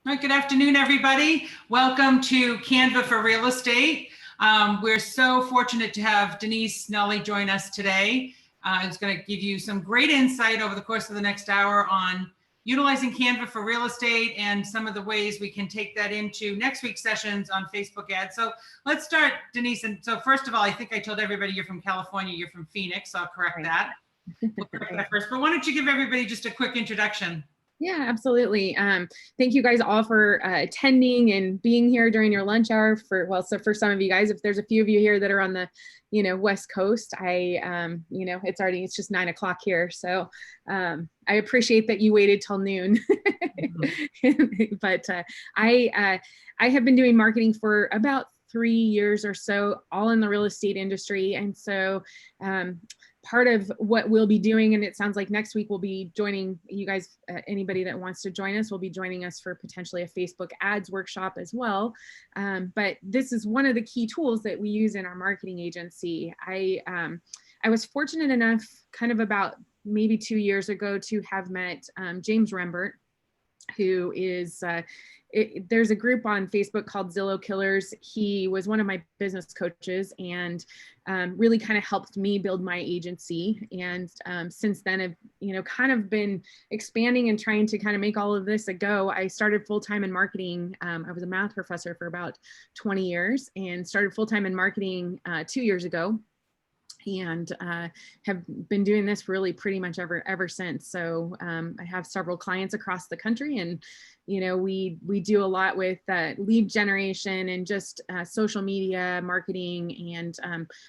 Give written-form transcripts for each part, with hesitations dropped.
All right, good afternoon, everybody. Welcome to Canva for Real Estate. We're so fortunate to have Denise Nelly join us today. Who's going to give you some great insight over the course of the next hour on utilizing Canva for real estate and some of the ways we can take that into next week's sessions on Facebook ads. So let's start, Denise. And so first of all, I think I told everybody you're from California, you're from Phoenix. So I'll correct that. We'll correct that first. But why don't you give everybody just a quick introduction? Yeah, absolutely. Thank you guys all for attending and being here during your lunch hour. So for some of you guys, if there's a few of you here that are on the, West Coast, it's just 9 o'clock here. So I appreciate that you waited till noon. But I have been doing marketing for about 3 years or so, all in the real estate industry. And so part of what we'll be doing, and it sounds like next week we'll be joining you guys, anybody that wants to join us will be joining us for potentially a Facebook ads workshop as well. But this is one of the key tools that we use in our marketing agency. I was fortunate enough kind of about maybe 2 years ago to have met James Rembert, who is there's a group on Facebook called Zillow Killers. He was one of my business coaches and really kind of helped me build my agency. And since then, I've kind of been expanding and trying to kind of make all of this a go. I started full-time in marketing. I was a math professor for about 20 years and started full-time in marketing 2 years ago. And have been doing this really pretty much ever since. So I have several clients across the country, and we do a lot with lead generation and just social media marketing and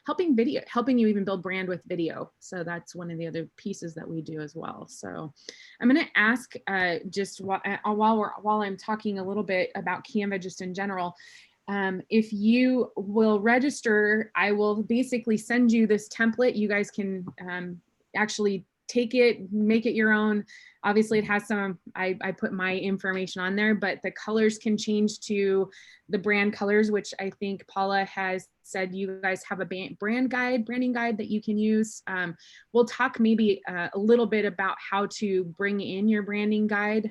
helping you even build brand with video. So that's one of the other pieces that we do as well. So I'm going to ask just while I'm talking a little bit about Canva just in general. If you will register, I will basically send you this template. You guys can actually take it, make it your own. Obviously it has some, I put my information on there, but the colors can change to the brand colors, which I think Paula has said you guys have a branding guide that you can use. We'll talk maybe a little bit about how to bring in your branding guide.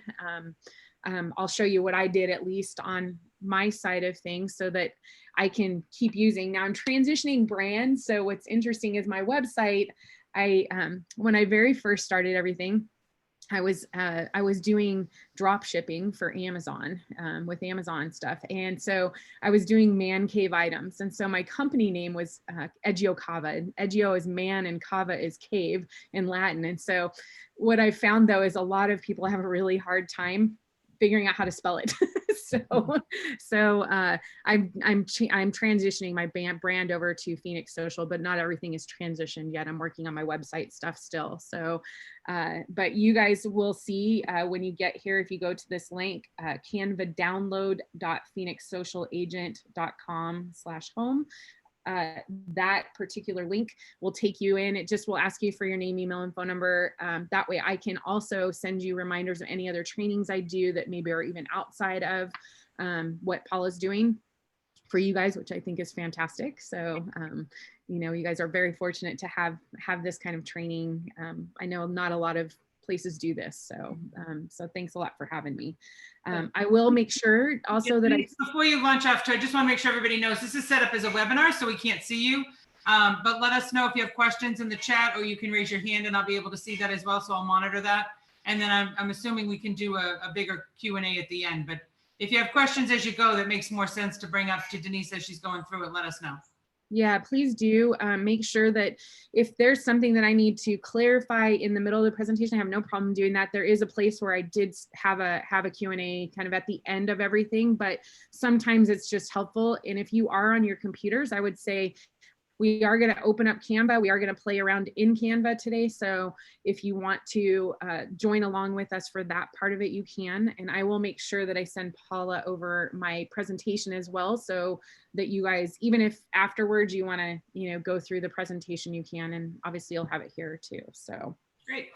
I'll show you what I did at least on my side of things so that I can keep using. Now I'm transitioning brands. So what's interesting is my website, when I very first started everything, I was doing drop shipping for Amazon with Amazon stuff. And so I was doing man cave items. And so my company name was Egio Cava. Egio is man and Cava is cave in Latin. And so what I found though is a lot of people have a really hard time figuring out how to spell it. so I'm transitioning my brand over to Phoenix Social, but not everything is transitioned yet. I'm working on my website stuff still. So, but you guys will see when you get here, if you go to this link, canvadownload.phoenixsocialagent.com/home. That particular link will take you in. It just will ask you for your name, email, and phone number. That way I can also send you reminders of any other trainings I do that maybe are even outside of what Paula's doing for you guys, which I think is fantastic. So, you guys are very fortunate to have this kind of training. I know not a lot of places do this. So, so thanks a lot for having me. I will make sure also that before you launch off, I just want to make sure everybody knows this is set up as a webinar, so we can't see you. But let us know if you have questions in the chat, or you can raise your hand and I'll be able to see that as well. So I'll monitor that. And then I'm assuming we can do a bigger Q&A at the end. But if you have questions as you go, that makes more sense to bring up to Denise as she's going through it, let us know. Yeah, please do make sure that if there's something that I need to clarify in the middle of the presentation, I have no problem doing that. There is a place where I did have a Q&A kind of at the end of everything, but sometimes it's just helpful. And if you are on your computers, I would say we are going to open up Canva. We are going to play around in Canva today. So if you want to join along with us for that part of it, you can. And I will make sure that I send Paula over my presentation as well, so that you guys, even if afterwards you want to, go through the presentation, you can. And obviously you'll have it here too. So great.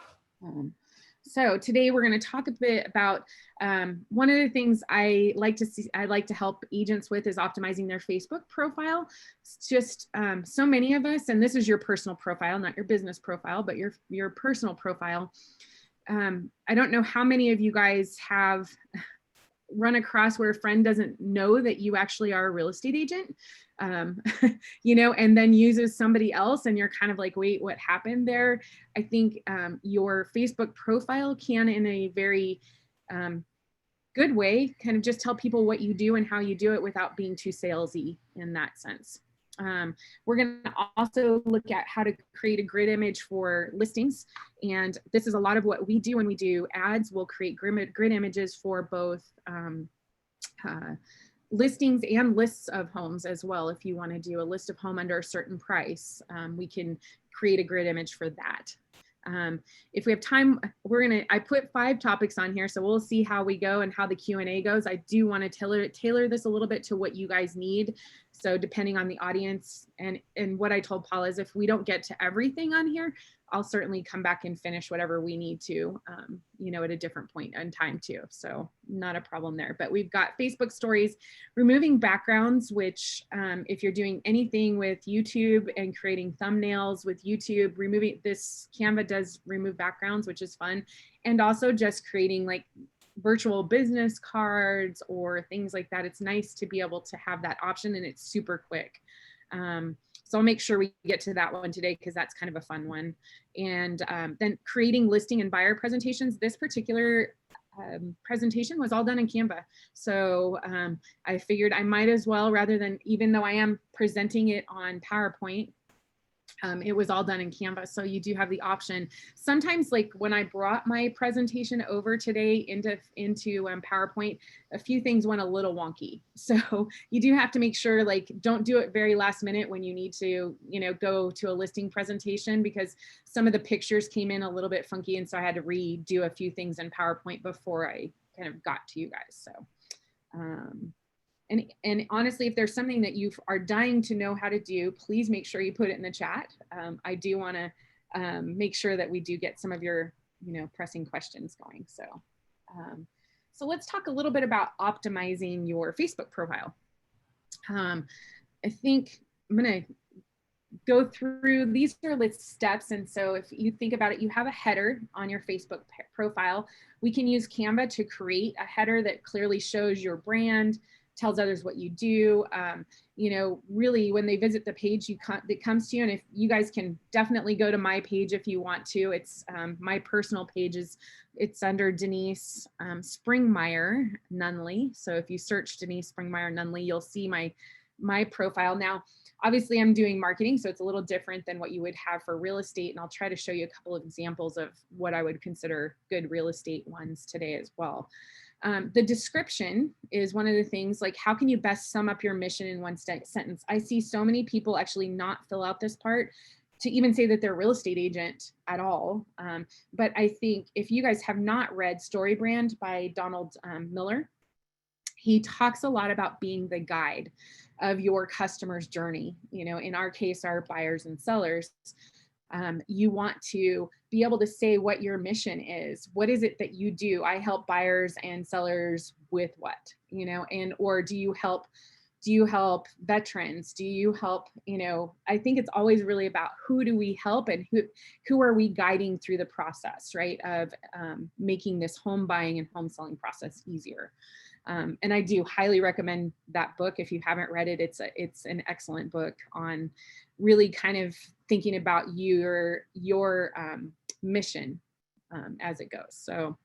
So today we're going to talk a bit about one of the things I like to help agents with is optimizing their Facebook profile. It's just so many of us, and this is your personal profile, not your business profile, but your personal profile. I don't know how many of you guys have run across where a friend doesn't know that you actually are a real estate agent, you know, and then uses somebody else and you're kind of like, wait, what happened there? I think your Facebook profile can, in a very good way, kind of just tell people what you do and how you do it without being too salesy in that sense. We're going to also look at how to create a grid image for listings. And this is a lot of what we do when we do ads. We'll create grid images for both listings and lists of homes as well. If you want to do a list of home under a certain price, we can create a grid image for that. If we have time, I put 5 topics on here, so we'll see how we go and how the Q&A goes. I do want to tailor this a little bit to what you guys need. So depending on the audience, and what I told Paula is if we don't get to everything on here, I'll certainly come back and finish whatever we need to, you know, at a different point in time too. So not a problem there. But we've got Facebook stories, removing backgrounds, which if you're doing anything with YouTube and creating thumbnails with YouTube, removing this, Canva does remove backgrounds, which is fun. And also just creating like virtual business cards or things like that. It's nice to be able to have that option, and it's super quick. So I'll make sure we get to that one today because that's kind of a fun one. And then creating listing and buyer presentations. This particular presentation was all done in Canva. So I figured I might as well, rather than, even though I am presenting it on PowerPoint, it was all done in Canva. So you do have the option. Sometimes, like when I brought my presentation over today into PowerPoint, a few things went a little wonky. So you do have to make sure, like, don't do it very last minute when you need to, you know, go to a listing presentation, because some of the pictures came in a little bit funky. And so I had to redo a few things in PowerPoint before I kind of got to you guys. So, and honestly, if there's something that you are dying to know how to do, please make sure you put it in the chat. I do want to make sure that we do get some of your, you know, pressing questions going. So, so let's talk a little bit about optimizing your Facebook profile. I think I'm going to go through, these are list steps. And so if you think about it, you have a header on your Facebook profile. We can use Canva to create a header that clearly shows your brand, tells others what you do. You know, really when they visit the page, it comes to you. And if you guys can definitely go to my page if you want to, it's my personal page it's under Denise Springmeyer Nunley. So if you search Denise Springmeyer Nunley, you'll see my profile. Now, obviously I'm doing marketing, so it's a little different than what you would have for real estate. And I'll try to show you a couple of examples of what I would consider good real estate ones today as well. The description is one of the things, like, how can you best sum up your mission in one sentence? I see so many people actually not fill out this part to even say that they're a real estate agent at all. But I think if you guys have not read Story Brand by Donald Miller, he talks a lot about being the guide of your customer's journey. You know, in our case, our buyers and sellers. You want to be able to say what your mission is. What is it that you do? I help buyers and sellers with what, you know, and, or do you help veterans? Do you help, you know, I think it's always really about who do we help and who are we guiding through the process, right? Of making this home buying and home selling process easier. And I do highly recommend that book. If you haven't read it, it's an excellent book on really kind of thinking about your mission as it goes. So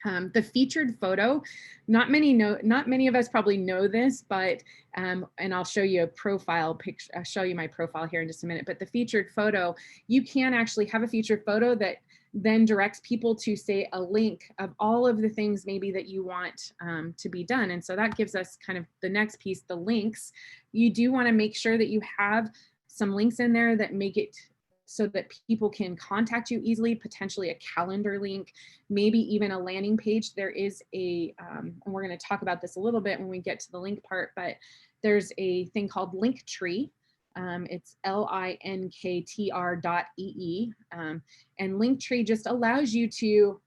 the featured photo, not many of us probably know this, but and I'll show you a profile picture. I'll show you my profile here in just a minute. But the featured photo, you can actually have a featured photo that then directs people to, say, a link of all of the things maybe that you want to be done. And so that gives us kind of the next piece, the links. You do want to make sure that you have some links in there that make it so that people can contact you easily, potentially a calendar link, maybe even a landing page. There is a, and we're going to talk about this a little bit when we get to the link part, but there's a thing called Linktree. It's linktr.ee. And Linktree just allows you to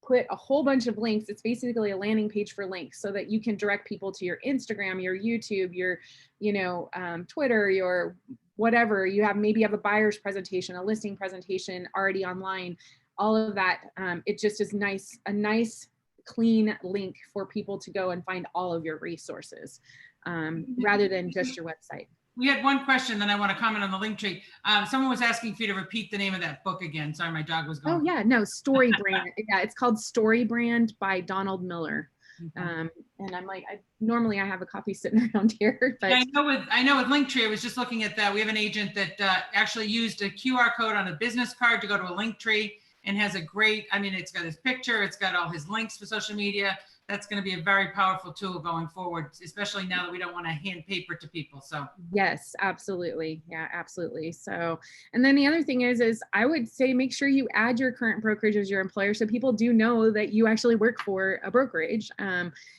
put a whole bunch of links. It's basically a landing page for links so that you can direct people to your Instagram, your YouTube, your, you know, Twitter, your whatever you have. Maybe you have a buyer's presentation, a listing presentation already online, all of that. It just is nice, a nice clean link for people to go and find all of your resources, rather than just your website. We had one question, then I want to comment on the link tree. Someone was asking for you to repeat the name of that book again. Sorry, my dog was going. Oh yeah, no, Story Brand. Yeah, it's called Story Brand by Donald Miller. And I'm like, normally I have a copy sitting around here, but yeah, I know with Linktree, I was just looking at that. We have an agent that actually used a QR code on a business card to go to a Linktree, and has a great, I mean, it's got his picture, it's got all his links for social media. That's going to be a very powerful tool going forward, especially now that we don't want to hand paper to people. So yes, absolutely. Yeah, absolutely. So, and then the other thing is I would say, make sure you add your current brokerage as your employer, so people do know that you actually work for a brokerage.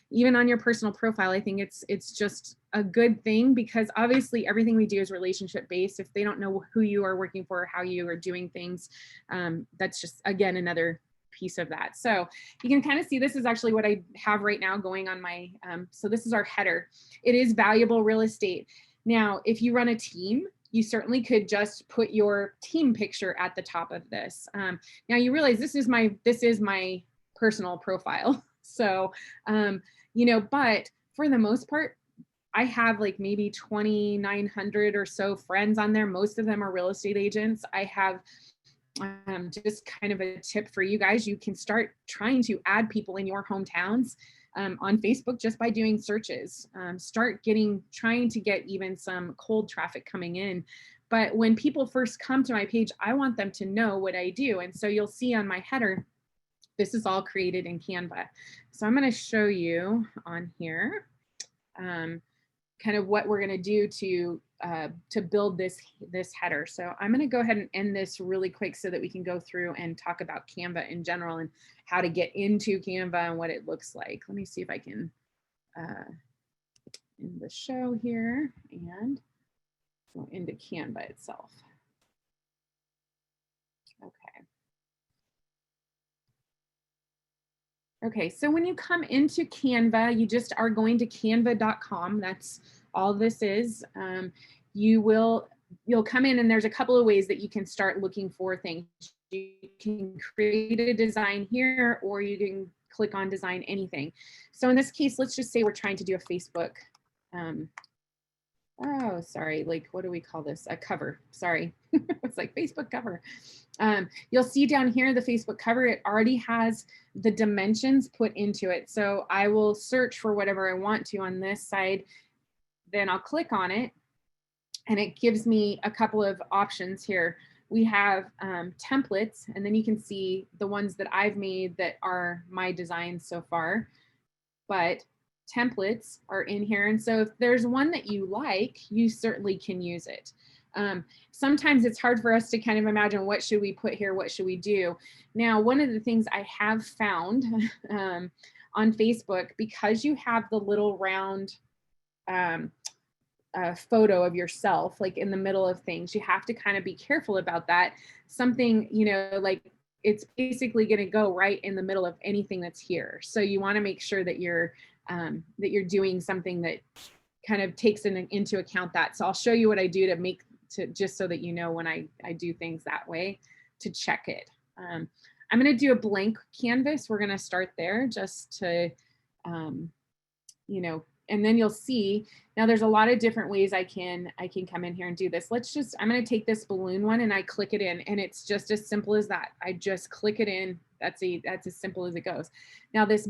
Even on your personal profile, I think it's just a good thing, because obviously everything we do is relationship based. If they don't know who you are working for, how you are doing things, that's just, again, another piece of that. So you can kind of see, this is actually what I have right now going on my, so this is our header. It is valuable real estate. Now, if you run a team, you certainly could just put your team picture at the top of this. Now you realize this is my personal profile. So, you know, but for the most part, I have like maybe 2,900 or so friends on there. Most of them are real estate agents. I have just kind of a tip for you guys. You can start trying to add people in your hometowns on Facebook just by doing searches. Start trying to get even some cold traffic coming in. But when people first come to my page, I want them to know what I do. And so you'll see on my header, this is all created in Canva. So I'm going to show you on here kind of what we're going to do to build this header. So I'm going to go ahead and end this really quick so that we can go through and talk about Canva in general and how to get into Canva and what it looks like. Let me see if I can end the show here and go into Canva itself. Okay. Okay, so when you come into Canva, you just are going to canva.com. That's all this is. You'll come in, and there's a couple of ways that you can start looking for things. You can create a design here, or you can click on design anything. So in this case, let's just say we're trying to do a Facebook. Oh, sorry, like, what do we call this? A cover, sorry. It's like Facebook cover. You'll see down here, the Facebook cover, it already has the dimensions put into it. So I will search for whatever I want to on this side. Then I'll click on it, and it gives me a couple of options here. We have templates, and then you can see the ones that I've made that are my designs so far. But templates are in here. And so if there's one that you like, you certainly can use it. Sometimes it's hard for us to kind of imagine, what should we put here? What should we do? Now, one of the things I have found on Facebook, because you have the little round photo of yourself, like in the middle of things, you have to kind of be careful about that. Something, you know, like, it's basically going to go right in the middle of anything that's here. So you want to make sure that you're doing something that kind of takes into account that. So I'll show you what I do just so that you know when I do things that way to check it. I'm going to do a blank canvas. We're going to start there just to, you know, and then you'll see, now there's a lot of different ways I can come in here and do this. I'm going to take this balloon one and I click it in, and it's just as simple as that. I just click it in. That's as simple as it goes. Now this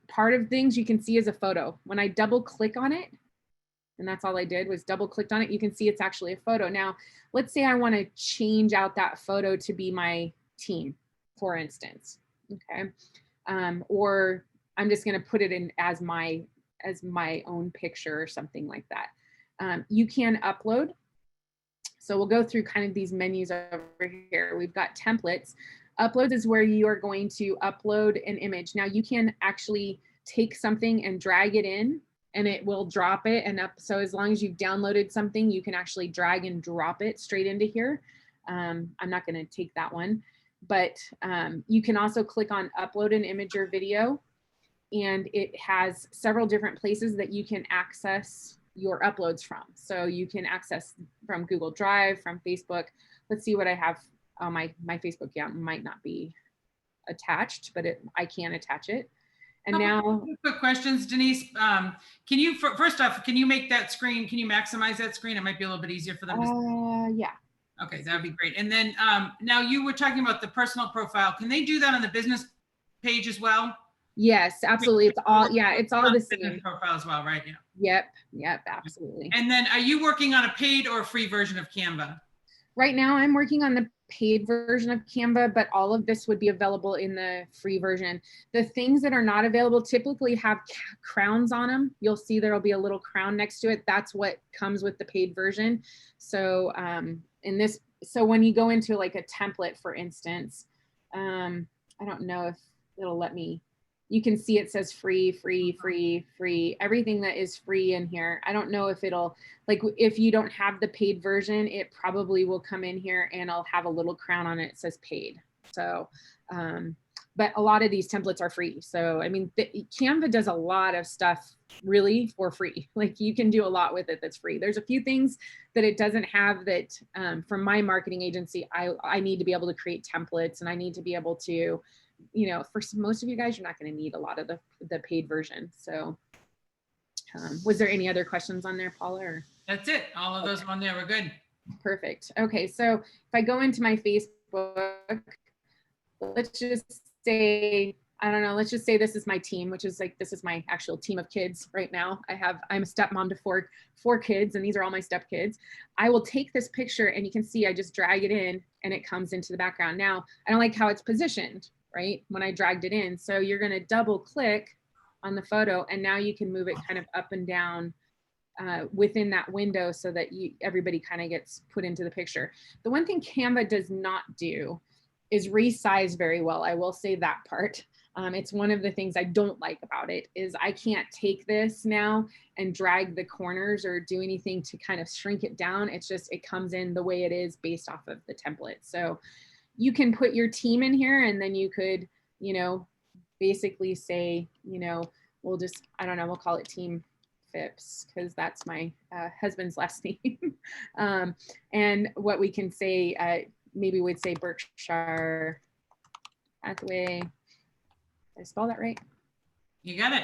part of things you can see as a photo. When I double click on it, and that's all I did was double clicked on it, you can see it's actually a photo. Now, let's say I want to change out that photo to be my team, for instance. Okay. Or I'm just going to put it in as my own picture or something like that. You can upload. So we'll go through kind of these menus over here. We've got templates. Uploads is where you are going to upload an image. Now you can actually take something and drag it in, and it will drop it and up. So as long as you've downloaded something, you can actually drag and drop it straight into here. I'm not going to take that one, but you can also click on upload an image or video, and it has several different places that you can access your uploads from. So you can access from Google Drive, from Facebook. Let's see what I have on my Facebook. Yeah, might not be attached, but I can attach it. And Couple now, quick questions, Denise. Can you, first off, can you make that screen, can you maximize that screen? It might be a little bit easier for them to see. yeah. Okay, that would be great. And then now you were talking about the personal profile. Can they do that on the business page as well? Yes, absolutely. It's all, yeah, it's all the same. Business profile as well, right? Yeah. Yep, absolutely. And then are you working on a paid or free version of Canva? Right now I'm working on the paid version of Canva, but all of this would be available in the free version. The things that are not available typically have crowns on them. You'll see there'll be a little crown next to it. That's what comes with the paid version. So so when you go into like a template, for instance, I don't know if it'll let me, you can see it says free, free, free, free, everything that is free in here. I don't know if it'll, like, if you don't have the paid version, it probably will come in here and I'll have a little crown on it that says paid. So, but a lot of these templates are free. So, I mean, Canva does a lot of stuff really for free. Like, you can do a lot with it that's free. There's a few things that it doesn't have that from my marketing agency, I need to be able to create templates, and I need to be able to, you know, for most of you guys, you're not going to need a lot of the paid version. So was there any other questions on there, Paula? Or? That's it. All of those on there were good. Perfect. Okay. So if I go into my Facebook, let's just say, I don't know, let's just say this is my team, which is like, this is my actual team of kids right now. I'm a stepmom to four kids, and these are all my step kids. I will take this picture and you can see I just drag it in and it comes into the background. Now, I don't like how it's positioned, right, when I dragged it in. So you're going to double click on the photo, and now you can move it kind of up and down within that window so that everybody kind of gets put into the picture. The one thing Canva does not do is resize very well. I will say that part. It's one of the things I don't like about it is I can't take this now and drag the corners or do anything to kind of shrink it down. It's just, it comes in the way it is based off of the template. So you can put your team in here, and then you could, you know, basically say, you know, we'll just, I don't know, we'll call it Team Phipps because that's my husband's last name. And what we can say, maybe we'd say Berkshire Hathaway. Did I spell that right? You got it.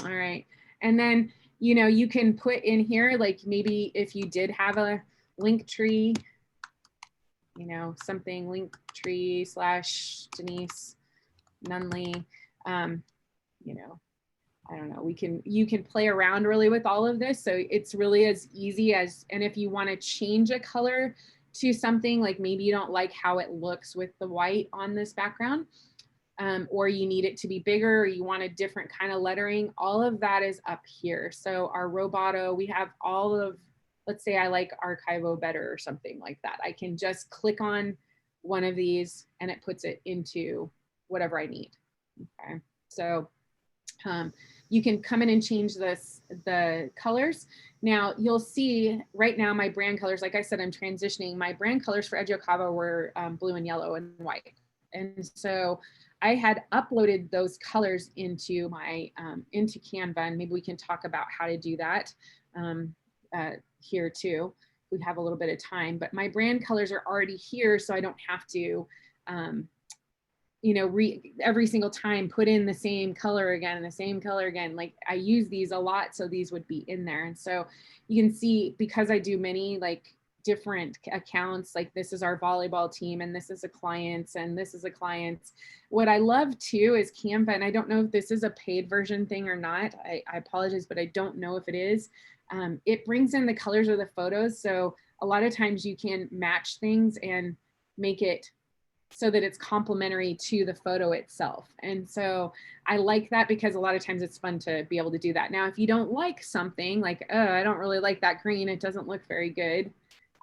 All right. And then, you know, you can put in here, like maybe if you did have a link tree, you know, something Linktree / Denise Nunley, you know, I don't know, you can play around really with all of this. So it's really as easy as, and if you want to change a color to something, like maybe you don't like how it looks with the white on this background, or you need it to be bigger, or you want a different kind of lettering, all of that is up here. So our Roboto, we have all of, let's say I like Archivo better or something like that. I can just click on one of these and it puts it into whatever I need. Okay, so you can come in and change the colors. Now you'll see right now my brand colors, like I said, I'm transitioning. My brand colors for Educava were blue and yellow and white. And so I had uploaded those colors into my into Canva, and maybe we can talk about how to do that here too. We have a little bit of time, but my brand colors are already here, so I don't have to you know, every single time put in the same color again and the same color again. Like I use these a lot, so these would be in there. And so you can see, because I do many like different accounts, like this is our volleyball team and this is a client's and this is a client's. What I love too is Canva, and I don't know if this is a paid version thing or not. I apologize, but I don't know if it is. It brings in the colors of the photos. So a lot of times you can match things and make it so that it's complementary to the photo itself. And so I like that because a lot of times it's fun to be able to do that. Now, if you don't like something like, oh, I don't really like that green, it doesn't look very good,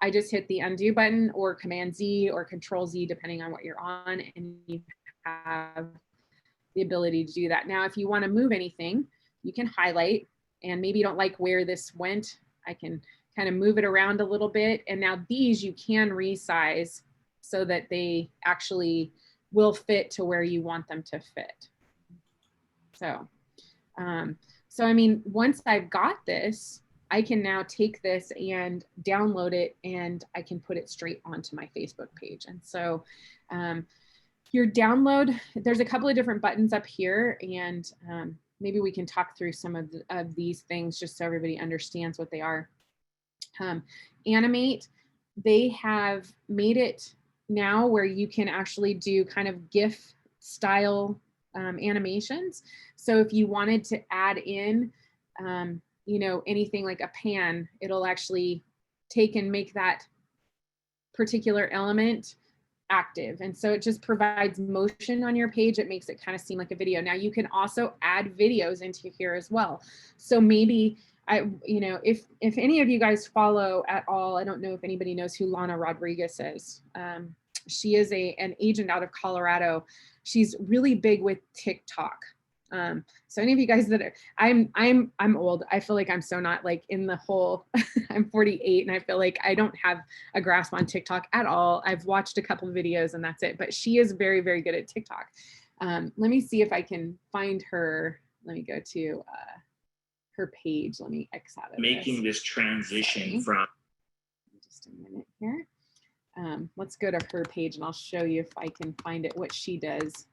I just hit the undo button or Command Z or Control Z, depending on what you're on, and you have the ability to do that. Now, if you want to move anything, you can highlight, and maybe you don't like where this went, I can kind of move it around a little bit. And now these you can resize so that they actually will fit to where you want them to fit. So, I mean, once I've got this, I can now take this and download it, and I can put it straight onto my Facebook page. And so your download, there's a couple of different buttons up here, and maybe we can talk through some of these things just so everybody understands what they are. Animate, they have made it now where you can actually do kind of GIF style animations. So if you wanted to add in, you know, anything like a pan, it'll actually take and make that particular element active. And so it just provides motion on your page. It makes it kind of seem like a video. Now you can also add videos into here as well. So maybe you know, if any of you guys follow at all, I don't know if anybody knows who Lana Rodriguez is. She is an agent out of Colorado. She's really big with TikTok. So any of you guys that are, I'm old. I feel like I'm so not like in the whole, I'm 48 and I feel like I don't have a grasp on TikTok at all. I've watched a couple of videos and that's it, but she is very, very good at TikTok. Let me see if I can find her. Let me go to her page. Let me X out of making this transition from. Just a minute here. Let's go to her page and I'll show you if I can find it, what she does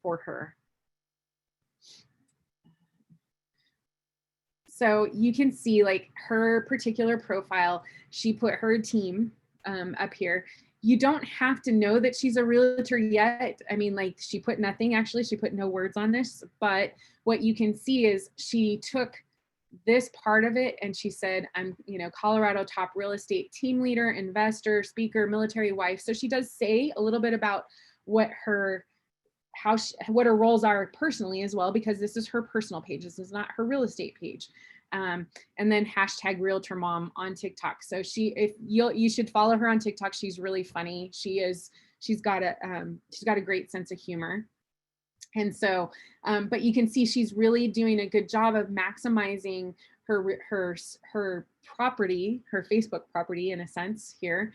for her. So you can see like her particular profile, she put her team up here. You don't have to know that she's a realtor yet. I mean, like she put nothing, actually, she put no words on this, but what you can see is she took this part of it and she said, I'm, you know, Colorado top real estate team leader, investor, speaker, military wife. So she does say a little bit about what her what her roles are personally as well, because this is her personal page. This is not her real estate page. And then hashtag realtor mom on TikTok. So you should follow her on TikTok. She's really funny. She's got a great sense of humor. And so, but you can see she's really doing a good job of maximizing her property, her Facebook property in a sense here.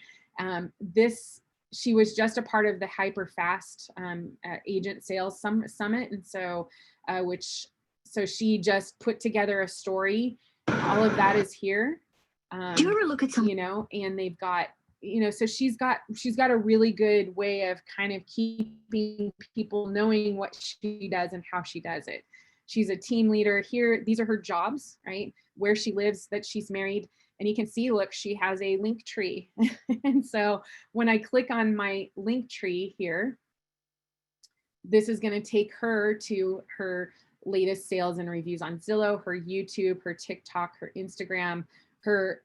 She was just a part of the hyper fast agent sales summit. And so, so she just put together a story. All of that is here. Do you ever look at some, you know, and they've got, you know, so she's got a really good way of kind of keeping people knowing what she does and how she does it. She's a team leader here. These are her jobs, right? Where she lives, that she's married. And you can see, look, she has a link tree. And so when I click on my link tree here, this is going to take her to her latest sales and reviews on Zillow, her YouTube, her TikTok, her Instagram, her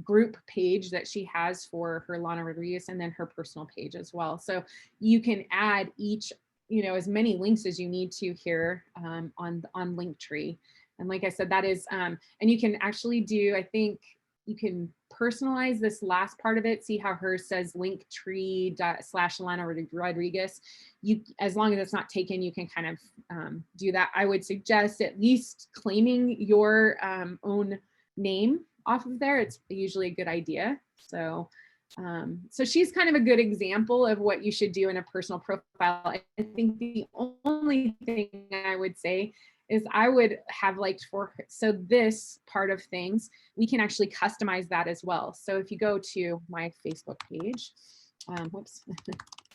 group page that she has for her Lana Rodriguez, and then her personal page as well. So you can add each, you know, as many links as you need to here on Linktree. And like I said, that is, and you can actually do, I think you can personalize this last part of it. See how hers says linktree./Lana Rodriguez. As long as it's not taken, you can kind of do that. I would suggest at least claiming your own name off of there. It's usually a good idea. So, so she's kind of a good example of what you should do in a personal profile. I think the only thing I would say is I would have liked for her, so this part of things, we can actually customize that as well. So if you go to my Facebook page, whoops,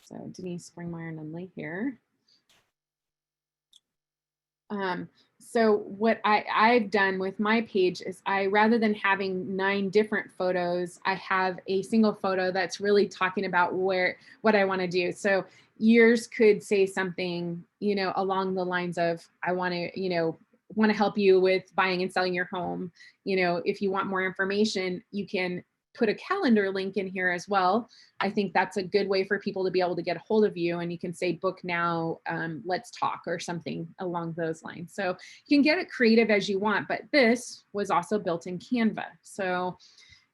so Denise Springmeyer Nunley here. So what I've done with my page is rather than having 9 different photos, I have a single photo that's really talking about what I want to do. So yours could say something, you know, along the lines of, I want to help you with buying and selling your home. You know, if you want more information, you can put a calendar link in here as well. I think that's a good way for people to be able to get a hold of you, and you can say book now, let's talk, or something along those lines. So you can get it creative as you want, but this was also built in Canva. So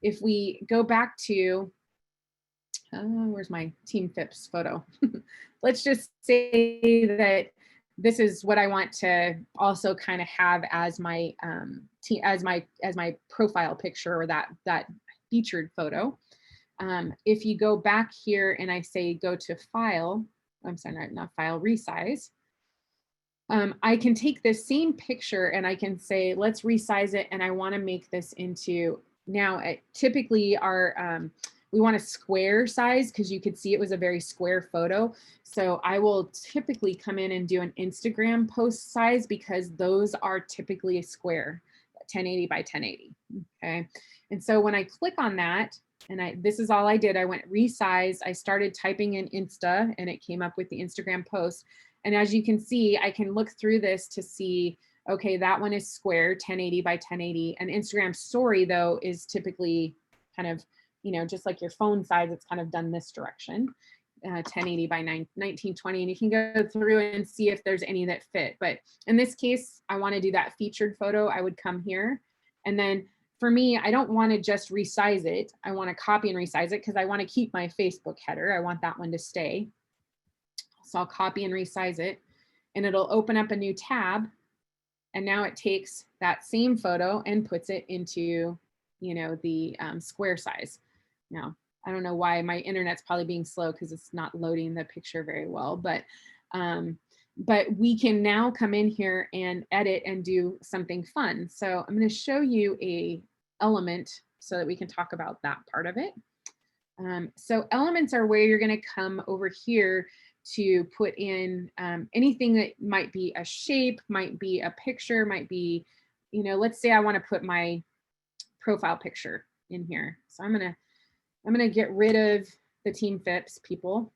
if we go back to, where's my Team Phipps photo? Let's just say that this is what I want to also kind of have as my as my profile picture, or that featured photo. If you go back here and I say go to file, I'm sorry, not file, resize. I can take this same picture and I can say, let's resize it. And I want to make this into, now typically our we want a square size because you could see it was a very square photo. So I will typically come in and do an Instagram post size because those are typically a square, 1080 by 1080. Okay. And so when I click on that, and this is all I did, I went resize, I started typing in Insta and it came up with the Instagram post. And as you can see, I can look through this to see, okay, that one is square, 1080 by 1080. An Instagram story though is typically kind of, you know, just like your phone size, it's kind of done this direction, 1080 by 1920. And you can go through and see if there's any that fit. But in this case, I want to do that featured photo. I would come here. And then for me, I don't want to just resize it. I want to copy and resize it because I want to keep my Facebook header. I want that one to stay. So I'll copy and resize it and it'll open up a new tab. And now it takes that same photo and puts it into, you know, the square size. Now, I don't know why my internet's probably being slow because it's not loading the picture very well, but we can now come in here and edit and do something fun. So I'm going to show you a element so that we can talk about that part of it. So elements are where you're going to come over here to put in anything that might be a shape, might be a picture, might be, you know, let's say I want to put my profile picture in here. So I'm gonna get rid of the Team Phipps people.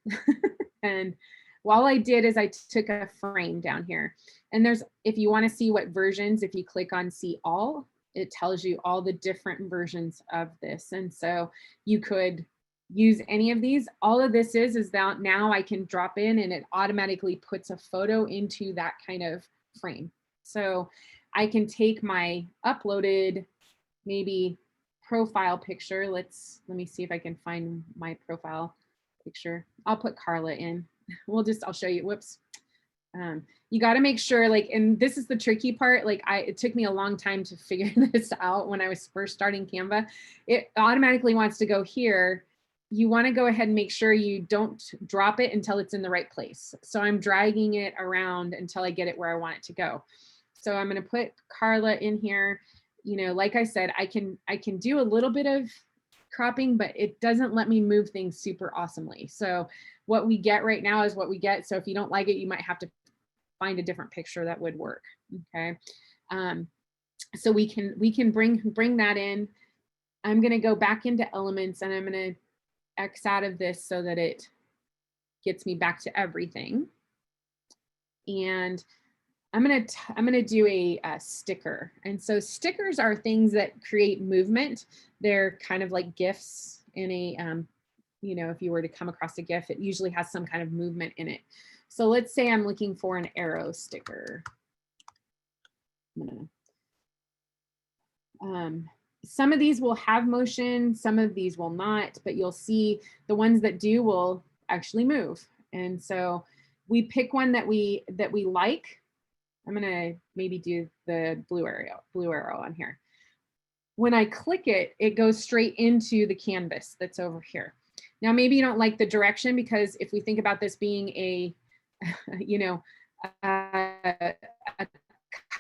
And all I did is I took a frame down here. And there's, if you want to see what versions, if you click on see all, it tells you all the different versions of this. And so you could use any of these. All of this is that now I can drop in and it automatically puts a photo into that kind of frame. So I can take my uploaded maybe profile picture. Let me see if I can find my profile picture. I'll put Carla in. I'll show you, whoops. You got to make sure, like, and this is the tricky part, like it took me a long time to figure this out when I was first starting Canva. It automatically wants to go here. You want to go ahead and make sure you don't drop it until it's in the right place. So I'm dragging it around until I get it where I want it to go. So I'm going to put Carla in here. You know, like I said, I can do a little bit of cropping, but it doesn't let me move things super awesomely. So what we get right now is what we get. So if you don't like it, you might have to find a different picture that would work. Okay. So we can bring that in. I'm going to go back into elements and I'm going to X out of this so that it gets me back to everything. And I'm gonna do a sticker. And so stickers are things that create movement. They're kind of like GIFs in a, you know, if you were to come across a GIF, it usually has some kind of movement in it. So let's say I'm looking for an arrow sticker. Some of these will have motion, some of these will not, but you'll see the ones that do will actually move. And so we pick one that we like. I'm gonna maybe do the blue arrow on here. When I click it, it goes straight into the canvas that's over here. Now, maybe you don't like the direction because if we think about this being a, you know, a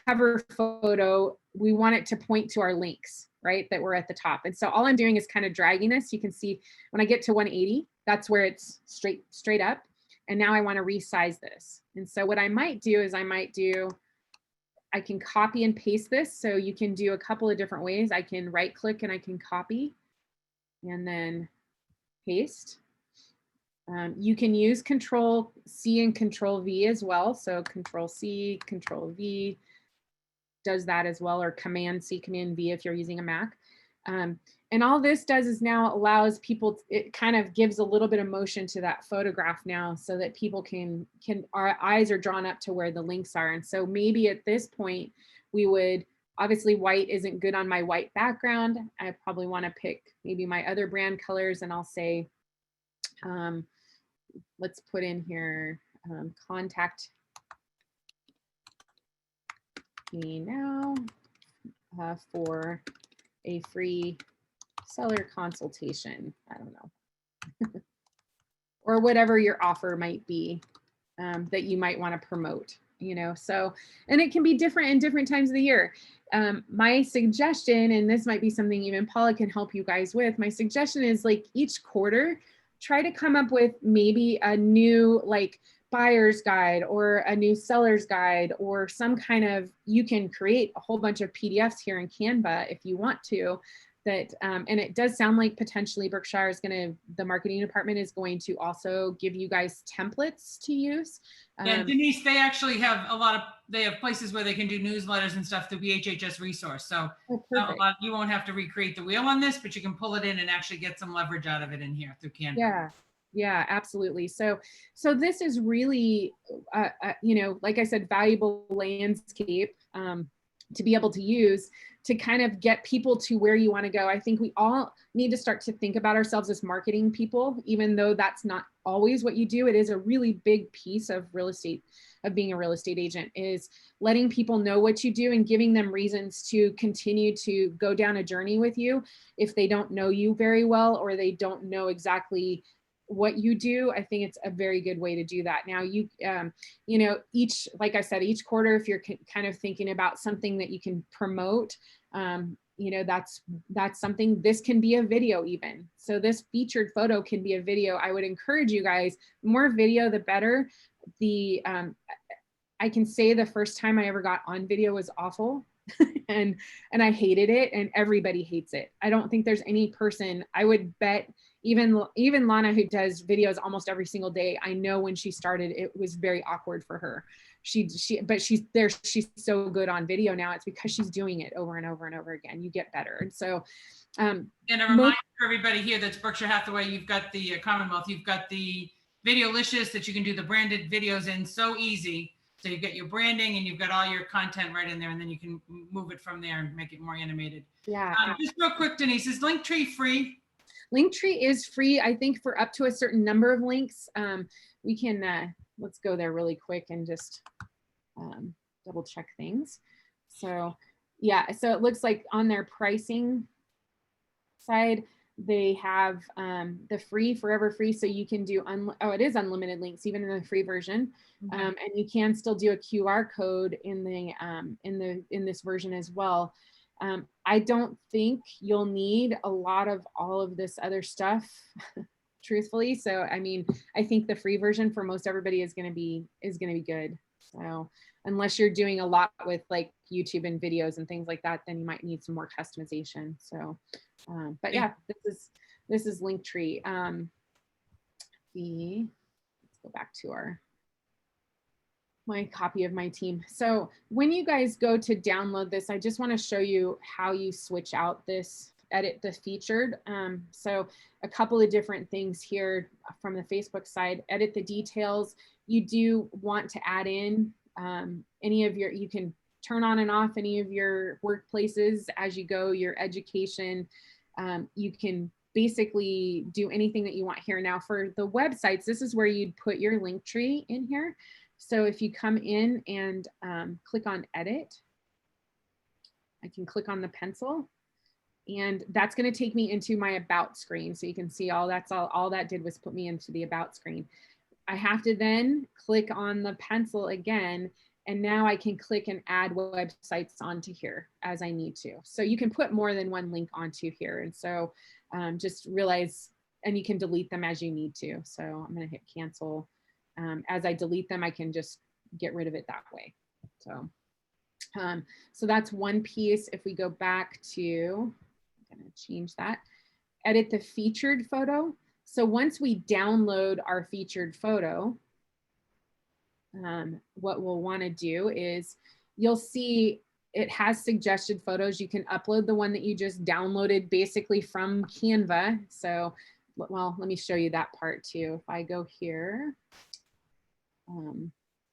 cover photo, we want it to point to our links, right, that we're at the top. And so all I'm doing is kind of dragging this. You can see when I get to 180, that's where it's straight up. And now I want to resize this. And so what I might do is I can copy and paste this. So you can do a couple of different ways. I can right click and I can copy and then paste. You can use Control C and Control V as well. So Control C, Control V does that as well, or Command C, Command V if you're using a Mac. And all this does is now allows people, it kind of gives a little bit of motion to that photograph now so that people can our eyes are drawn up to where the links are. And so maybe at this point we would, obviously white isn't good on my white background. I probably want to pick maybe my other brand colors and I'll say, let's put in here, contact me now for a free seller consultation. I don't know. Or whatever your offer might be that you might want to promote. So, and it can be different in different times of the year. My suggestion, and this might be something even Paula can help you guys with, my suggestion is like each quarter, try to come up with maybe a new like buyer's guide or a new seller's guide or some kind of, you can create a whole bunch of PDFs here in Canva if you want to, that, and it does sound like potentially Berkshire is the marketing department is going to also give you guys templates to use. Yeah, Denise, they actually have they have places where they can do newsletters and stuff through BHHS resource. So you won't have to recreate the wheel on this, but you can pull it in and actually get some leverage out of it in here through Canva. Yeah. Yeah, absolutely. So this is really, like I said, valuable landscape to be able to use to kind of get people to where you want to go. I think we all need to start to think about ourselves as marketing people, even though that's not always what you do. It is a really big piece of real estate, of being a real estate agent, is letting people know what you do and giving them reasons to continue to go down a journey with you if they don't know you very well or they don't know exactly what you do. I think it's a very good way to do that. Now like I said, each quarter, if you're kind of thinking about something that you can promote, that's something. This can be a video even. So this featured photo can be a video. I would encourage you guys, more video, the better. I can say the first time I ever got on video was awful. and I hated it, and everybody hates it. I don't think there's any person, I would bet even Lana, who does videos almost every single day, I know when she started, it was very awkward for her. But she's so good on video now. It's because she's doing it over and over and over again. You get better. And so, and a reminder for everybody here that's Berkshire Hathaway, you've got the Commonwealth, you've got the Videolicious that you can do the branded videos in, so easy. So you get your branding and you've got all your content right in there, and then you can move it from there and make it more animated. Yeah. Just real quick, Denise, is Linktree free? Linktree is free, I think, for up to a certain number of links. We can, let's go there really quick and just double check things. So yeah, so it looks like on their pricing side, they have the free, forever free. So you can do, it is unlimited links, even in the free version. Okay. And you can still do a QR code in this version as well. I don't think you'll need a lot of all of this other stuff, truthfully. So, I mean, I think the free version for most everybody is going to be good. So unless you're doing a lot with like YouTube and videos and things like that, then you might need some more customization. So, but yeah, this is Linktree. Let's go back to my copy of my team. So when you guys go to download this, I just want to show you how you switch out this, edit the featured. So a couple of different things here from the Facebook side. Edit the details. You do want to add in you can turn on and off any of your workplaces as you go, your education. You can basically do anything that you want here. Now for the websites, this is where you'd put your link tree in here. So if you come in and click on edit, I can click on the pencil, and that's going to take me into my about screen. So you can see all that did was put me into the about screen. I have to then click on the pencil again, and now I can click and add websites onto here as I need to. So you can put more than one link onto here. And so just realize, and you can delete them as you need to. So I'm going to hit cancel. As I delete them, I can just get rid of it that way. So, so that's one piece. If we go back to, I'm going to change that, edit the featured photo. So once we download our featured photo, what we'll want to do is, you'll see it has suggested photos. You can upload the one that you just downloaded basically from Canva. So, well, let me show you that part too. If I go here,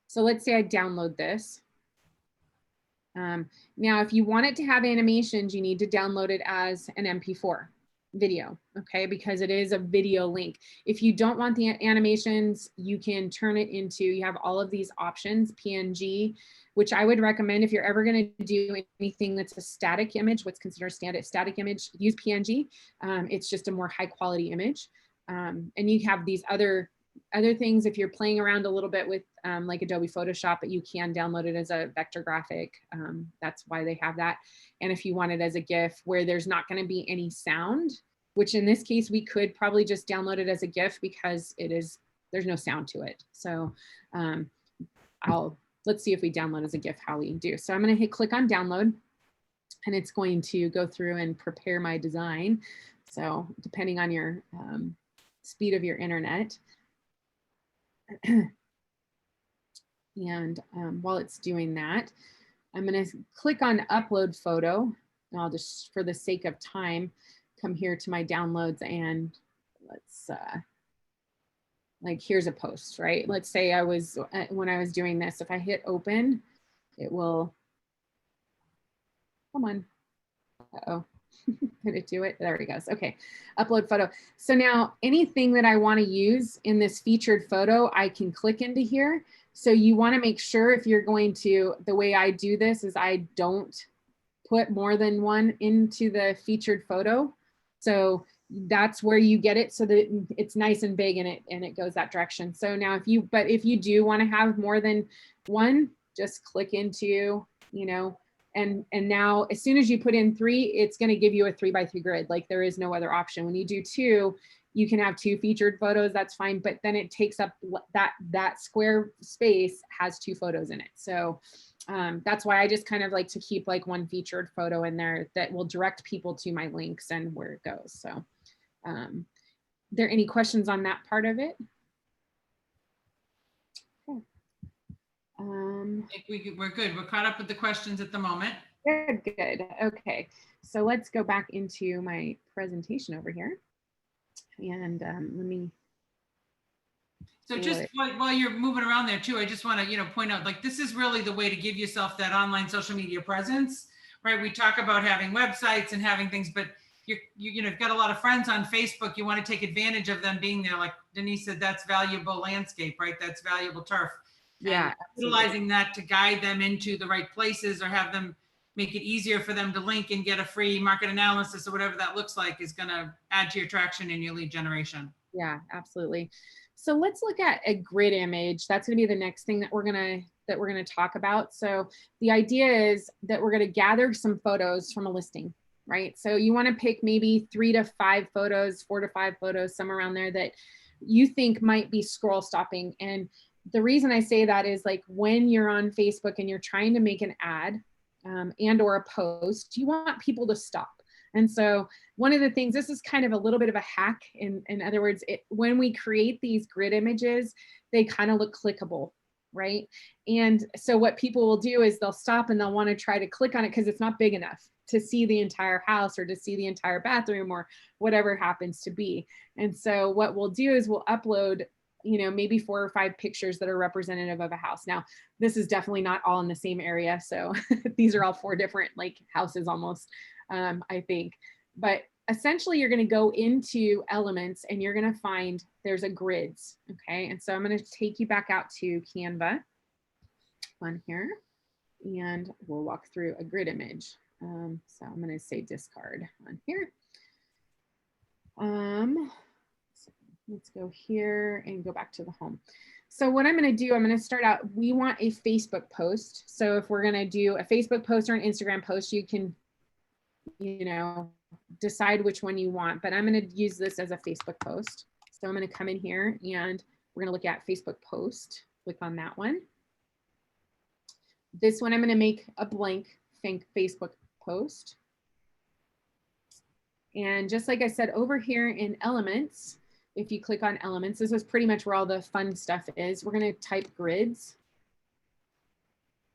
so let's say I download this. Now, if you want it to have animations, you need to download it as an MP4 video, okay? Because it is a video link. If you don't want the animations, you can turn it into, you have all of these options, PNG, which I would recommend if you're ever going to do anything that's a static image, what's considered a static image, use PNG. It's just a more high quality image. And you have these other Other things, if you're playing around a little bit with like Adobe Photoshop, but you can download it as a vector graphic. That's why they have that. And if you want it as a GIF where there's not going to be any sound, which in this case, we could probably just download it as a GIF because there's no sound to it. So let's see if we download as a GIF, how we do. So I'm going to click on download, and it's going to go through and prepare my design. So depending on your speed of your internet. And while it's doing that, I'm going to click on upload photo. And I'll just, for the sake of time, come here to my downloads and let's, like here's a post, right? Let's say when I was doing this, if I hit open, it will, come on. Uh-oh. Did it do it? There it goes. Okay, upload photo. So now anything that I want to use in this featured photo, I can click into here. So you want to make sure if you're going to, the way I do this is I don't put more than one into the featured photo. So that's where you get it so that it's nice and big and it goes that direction. So now if you do want to have more than one, just click into, you know, and now as soon as you put in 3, it's going to give you a 3x3 grid. Like there is no other option. When you do 2, you can have 2 featured photos, that's fine. But then it takes up that square space has 2 photos in it. So that's why I just kind of like to keep like one featured photo in there that will direct people to my links and where it goes. So there any questions on that part of it? Okay. I think we're good. We're caught up with the questions at the moment. Good. Okay. So let's go back into my presentation over here. And let me. So just while you're moving around there too, I just want to, point out, like, this is really the way to give yourself that online social media presence, right? We talk about having websites and having things, but you've got a lot of friends on Facebook. You want to take advantage of them being there. Like Denise said, that's valuable landscape, right? That's valuable turf. Yeah. Utilizing that to guide them into the right places or have them make it easier for them to link and get a free market analysis or whatever that looks like is going to add to your traction and your lead generation. Yeah, absolutely. So let's look at a grid image. That's going to be the next thing that we're going to talk about. So the idea is that we're going to gather some photos from a listing, right? So you want to pick maybe 3 to 5 photos, 4 to 5 photos, somewhere around there that you think might be scroll stopping. And the reason I say that is like when you're on Facebook and you're trying to make an ad and or a post, you want people to stop. And so one of the things, this is kind of a little bit of a hack. In other words, when we create these grid images, they kind of look clickable, right? And so what people will do is they'll stop and they'll want to try to click on it because it's not big enough to see the entire house or to see the entire bathroom or whatever happens to be. And so what we'll do is we'll upload maybe 4 or 5 pictures that are representative of a house. Now, this is definitely not all in the same area. So these are all 4 different like houses almost, I think. But essentially you're going to go into elements and you're going to find there's a grids. Okay. And so I'm going to take you back out to Canva on here and we'll walk through a grid image. So I'm going to say discard on here. Let's go here and go back to the home. So what I'm going to do, I'm going to start out, we want a Facebook post. So if we're going to do a Facebook post or an Instagram post, you can, decide which one you want, but I'm going to use this as a Facebook post. So I'm going to come in here and we're going to look at Facebook post, click on that one. This one, I'm going to make a blank Facebook post. And just like I said, over here in elements, if you click on elements, this is pretty much where all the fun stuff is. We're going to type grids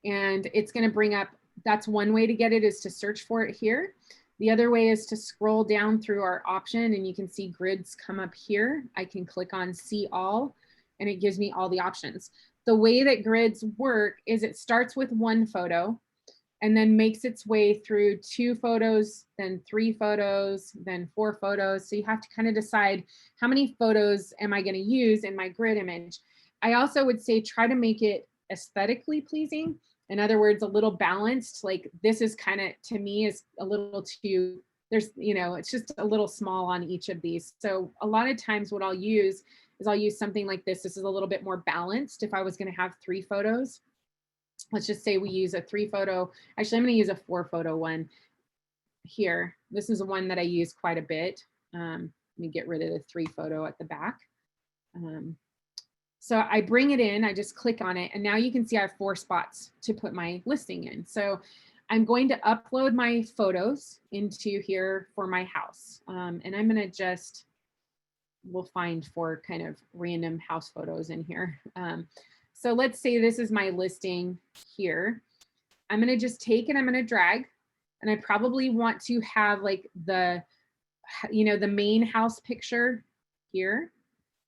and it's going to bring up, that's one way to get it is to search for it here. The other way is to scroll down through our option and you can see grids come up here. I can click on see all and it gives me all the options. The way that grids work is it starts with 1 photo and then makes its way through 2 photos, then 3 photos, then 4 photos. So you have to kind of decide how many photos am I going to use in my grid image. I also would say try to make it aesthetically pleasing. In other words, a little balanced, like this is kind of, to me, is a little too, there's, it's just a little small on each of these. So a lot of times what I'll use is I'll use something like this. This is a little bit more balanced. If I was going to have 3 photos, let's just say we use a 3 photo. Actually, I'm going to use a 4 photo one here. This is one that I use quite a bit. Let me get rid of the 3 photo at the back. So I bring it in, I just click on it, and now you can see I have 4 spots to put my listing in. So I'm going to upload my photos into here for my house. And I'm going to just, we'll find 4 kind of random house photos in here. So let's say this is my listing here. I'm going to just take and I'm going to drag, and I probably want to have like the, you know, the main house picture here.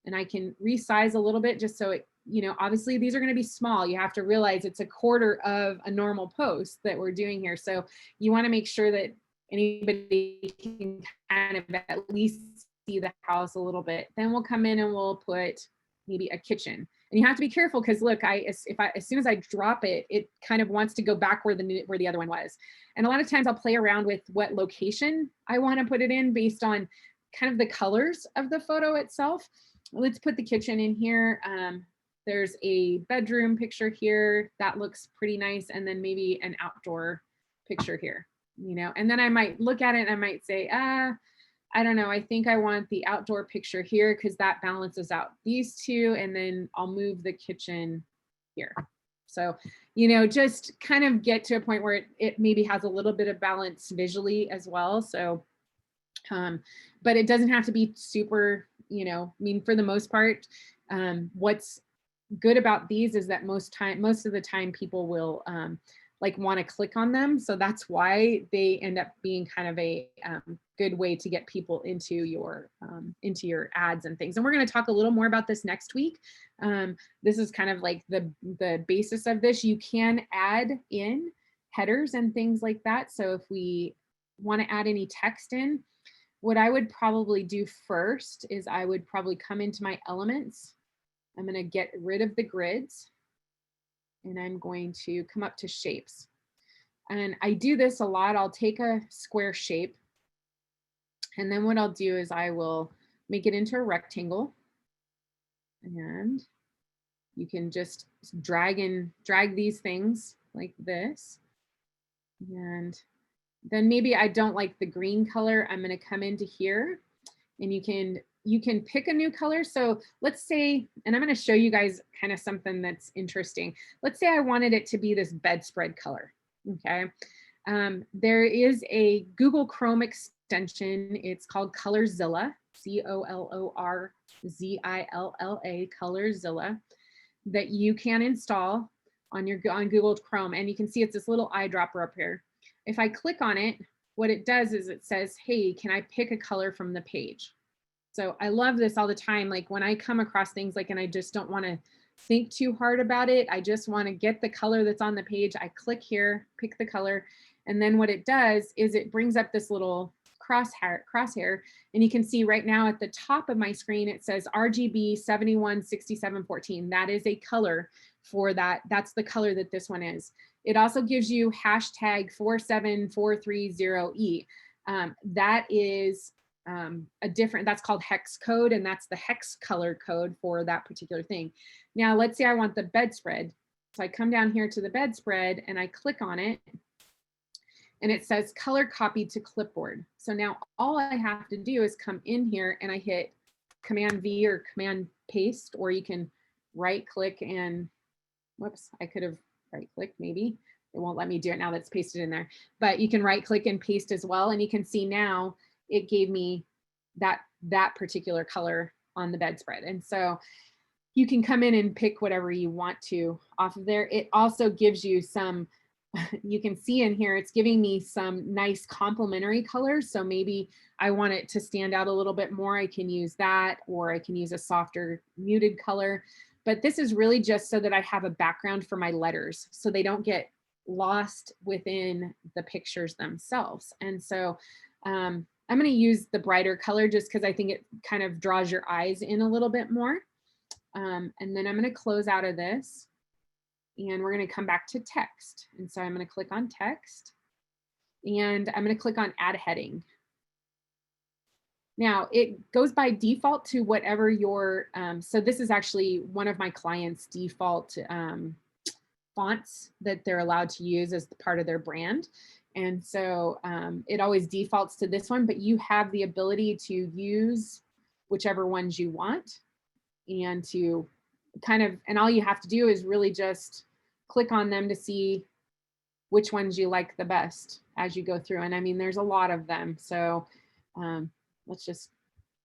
And I can resize a little bit just so it, you know, obviously these are going to be small. You have to realize it's a quarter of a normal post that we're doing here. So you want to make sure that anybody can kind of at least see the house a little bit. Then we'll come in and we'll put maybe a kitchen. And you have to be careful because look, as soon as I drop it, it kind of wants to go back where the other one was. And a lot of times I'll play around with what location I want to put it in based on kind of the colors of the photo itself. Let's put the kitchen in here. There's a bedroom picture here that looks pretty nice, and then maybe an outdoor picture here, you know. And then I might look at it and I might say, I don't know, I think I want the outdoor picture here because that balances out these 2, and then I'll move the kitchen here. So, you know, just kind of get to a point where it maybe has a little bit of balance visually as well. So, but it doesn't have to be super, you know, I mean, for the most part, what's good about these is that most of the time people will like want to click on them. So that's why they end up being kind of a good way to get people into your ads and things. And we're going to talk a little more about this next week. This is kind of like the basis of this. You can add in headers and things like that. So if we want to add any text in, what I would probably do first is I would probably come into my elements. I'm going to get rid of the grids, and I'm going to come up to shapes. And I do this a lot. I'll take a square shape, and then what I'll do is I will make it into a rectangle, and you can just drag these things like this. And then maybe I don't like the green color. I'm going to come into here, and you can pick a new color. So let's say, and I'm going to show you guys kind of something that's interesting. Let's say I wanted it to be this bedspread color. Okay. There is a Google Chrome extension. It's called Colorzilla, COLORZILLA, Colorzilla, that you can install on Google Chrome. And you can see it's this little eyedropper up here. If I click on it, what it does is it says, hey, can I pick a color from the page? So I love this all the time. Like when I come across things like, and I just don't want to think too hard about it. I just want to get the color that's on the page. I click here, pick the color. And then what it does is it brings up this little crosshair. And you can see right now at the top of my screen, it says RGB 716714. That is a color for that. That's the color that this one is. It also gives you hashtag 47430E. That is that's called hex code, and that's the hex color code for that particular thing. Now, let's say I want the bedspread. So I come down here to the bedspread and I click on it, and it says color copied to clipboard. So now all I have to do is come in here and I hit Command V or Command paste, or you can right click and, whoops, I could have right clicked maybe. It won't let me do it now that's pasted in there, but you can right click and paste as well. And you can see now it gave me that particular color on the bedspread. And so you can come in and pick whatever you want to off of there. It also gives you some, you can see in here, it's giving me some nice complementary colors. So maybe I want it to stand out a little bit more. I can use that, or I can use a softer muted color. But this is really just so that I have a background for my letters so they don't get lost within the pictures themselves. And so I'm going to use the brighter color just because I think it kind of draws your eyes in a little bit more. And then I'm going to close out of this, and we're going to come back to text. And so I'm going to click on text, and I'm going to click on add heading. Now it goes by default to whatever your, so this is actually one of my clients' default fonts that they're allowed to use as part of their brand. And so it always defaults to this one, but you have the ability to use whichever ones you want and to kind of, and all you have to do is really just click on them to see which ones you like the best as you go through. And I mean, there's a lot of them. So let's just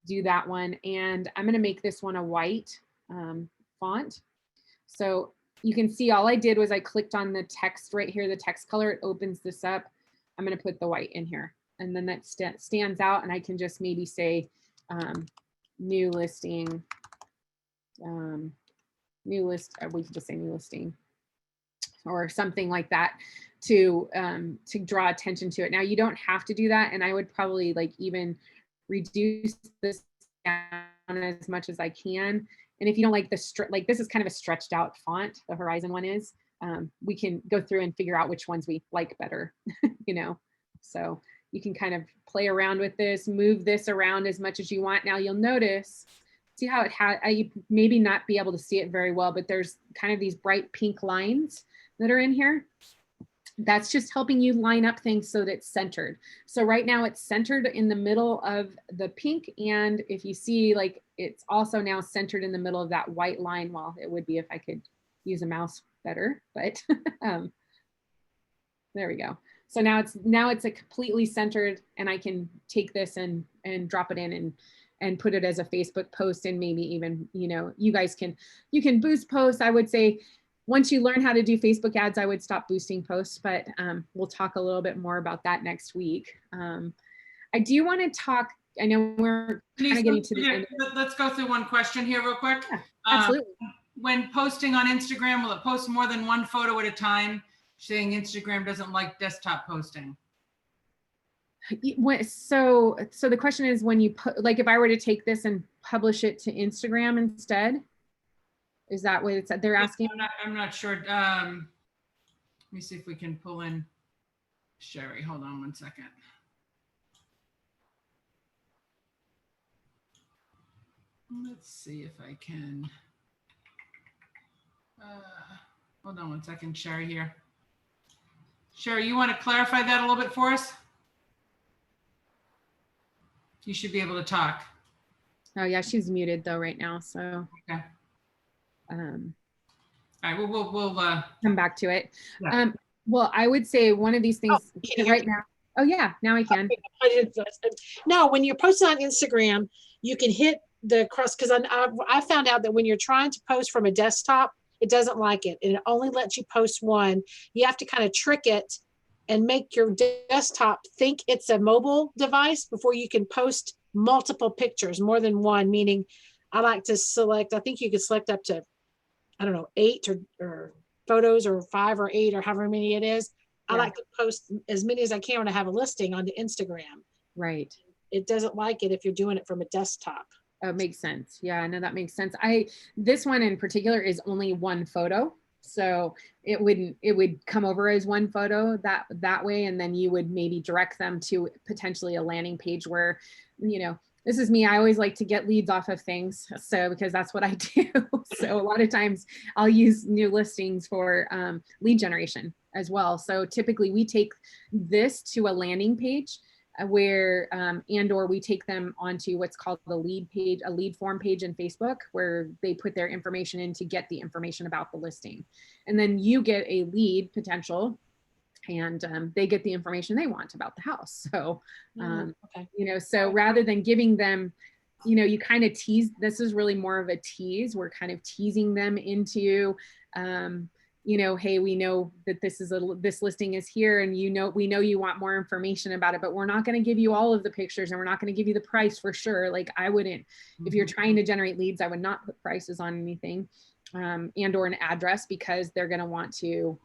do that one. And I'm going to make this one a white font. So you can see all I did was I clicked on the text right here, the text color, it opens this up. I'm going to put the white in here. And then that stands out. And I can just maybe say new listing, new list, we can just say new listing or something like that to draw attention to it. Now you don't have to do that. And I would probably like even reduce this down as much as I can. And if you don't like the like this is kind of a stretched out font, the Horizon one is, we can go through and figure out which ones we like better, you know. So you can kind of play around with this, move this around as much as you want. Now you'll notice, see how it had, you maybe not be able to see it very well, but there's kind of these bright pink lines that are in here. That's just helping you line up things so that it's centered. So right now it's centered in the middle of the pink. And if you see, like, it's also now centered in the middle of that white line. Well, it would be if I could use a mouse better, but there we go. So now it's a completely centered, and I can take this and drop it in and put it as a Facebook post, and maybe even, you know, you can boost posts. I would say once you learn how to do Facebook ads, I would stop boosting posts, but we'll talk a little bit more about that next week. I do want to talk, I know we're kind of getting to the end. Let's go through one question here real quick. Yeah, absolutely. When posting on Instagram, will it post more than one photo at a time? Saying Instagram doesn't like desktop posting. So the question is, when you put, like, if I were to take this and publish it to Instagram instead, is that what it's, they're asking? I'm not sure. Let me see if we can pull in Sherry. Hold on one second. Let's see if I can. Hold on one second, Sherry here. Sherry, you want to clarify that a little bit for us? You should be able to talk. Oh yeah, she's muted though right now. So okay. All right, we'll come back to it. Yeah. Well, I would say one of these things right now. Oh yeah, now I can. No, when you're posting on Instagram, you can hit the cross, because I found out that when you're trying to post from a desktop, it doesn't like it, and it only lets you post one. You have to kind of trick it and make your desktop think it's a mobile device before you can post multiple pictures, more than one, meaning I like to select, I think you can select up to, I don't know, 8 or photos, or 5 or 8 or however many it is. Yeah. I like to post as many as I can when I have a listing onto Instagram. Right. It doesn't like it if you're doing it from a desktop. Oh, makes sense. Yeah, I know that makes sense. This one in particular is only one photo. So it would come over as one photo that way. And then you would maybe direct them to potentially a landing page where, you know, this is me. I always like to get leads off of things. So, because that's what I do. So a lot of times I'll use new listings for lead generation as well. So typically we take this to a landing page where, or we take them onto what's called the lead page, a lead form page in Facebook, where they put their information in to get the information about the listing. And then you get a lead potential, and they get the information they want about the house. So, okay. You know, so rather than giving them, you know, you kind of tease, this is really more of a tease. We're kind of teasing them into, you know, hey, we know that this listing is here, and we know you want more information about it, but we're not going to give you all of the pictures, and we're not going to give you the price for sure. Like I wouldn't, if you're trying to generate leads, I would not put prices on anything, and or an address, because they're going to want to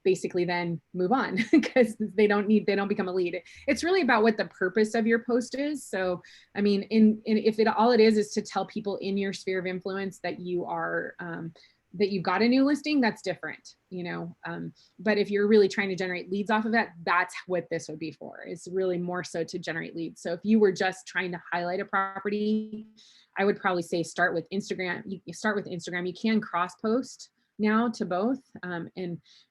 basically then move on because they don't become a lead. It's really about what the purpose of your post is. So, I mean, if all it is to tell people in your sphere of influence that you are that you've got a new listing, that's different, you know. But if you're really trying to generate leads off of that, that's what this would be for. It's really more so to generate leads. So if you were just trying to highlight a property, I would probably say start with Instagram. You start with Instagram. You can cross post now to both.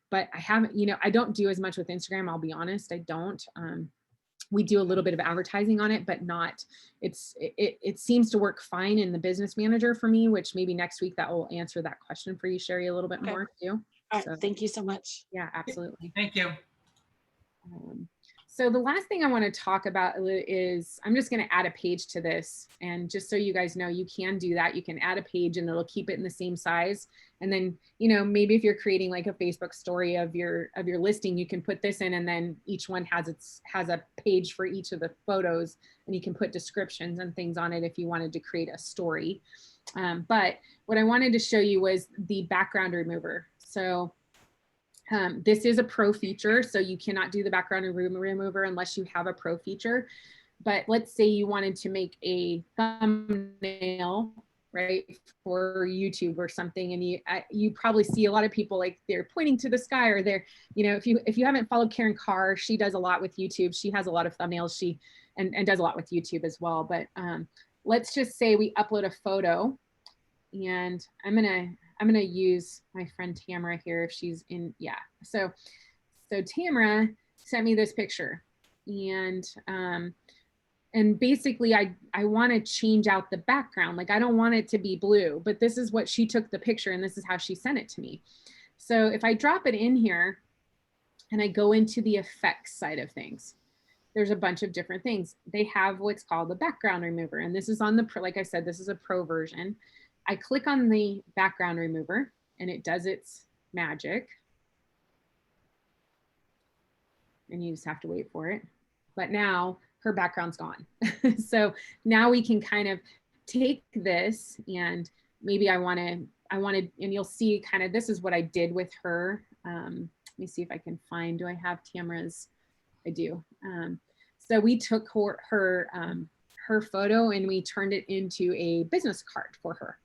But I haven't, you know, I don't do as much with Instagram. I'll be honest, I don't. We do a little bit of advertising on it, but not, it seems to work fine in the business manager for me, which maybe next week that will answer that question for you, Sherry, a little bit more too. All right, thank you so much. Yeah, absolutely. Thank you. So the last thing I want to talk about is, I'm just going to add a page to this. And just so you guys know, you can do that. You can add a page and it'll keep it in the same size. And then, you know, maybe if you're creating like a Facebook story of your listing, you can put this in, and then each one has a page for each of the photos, and you can put descriptions and things on it if you wanted to create a story. But what I wanted to show you was the background remover. So this is a pro feature, so you cannot do the background remover unless you have a pro feature. But let's say you wanted to make a thumbnail, right, for YouTube or something, and you probably see a lot of people like they're pointing to the sky, or they're, you know, if you haven't followed Karen Carr, she does a lot with YouTube. She has a lot of thumbnails. She and does a lot with YouTube as well. But let's just say we upload a photo, and I'm gonna use my friend Tamara here if she's in. Yeah. So Tamara sent me this picture, and basically I want to change out the background. Like, I don't want it to be blue, but this is what she took the picture, and this is how she sent it to me. So if I drop it in here and I go into the effects side of things, there's a bunch of different things. They have what's called the background remover, and this is on the pro, like I said, this is a pro version. I click on the background remover and it does its magic. And you just have to wait for it. But now her background's gone. So now we can kind of take this, and maybe I wanted, and you'll see kind of, this is what I did with her. Let me see if I can find, do I have Tamara's? I do. So we took her photo and we turned it into a business card for her.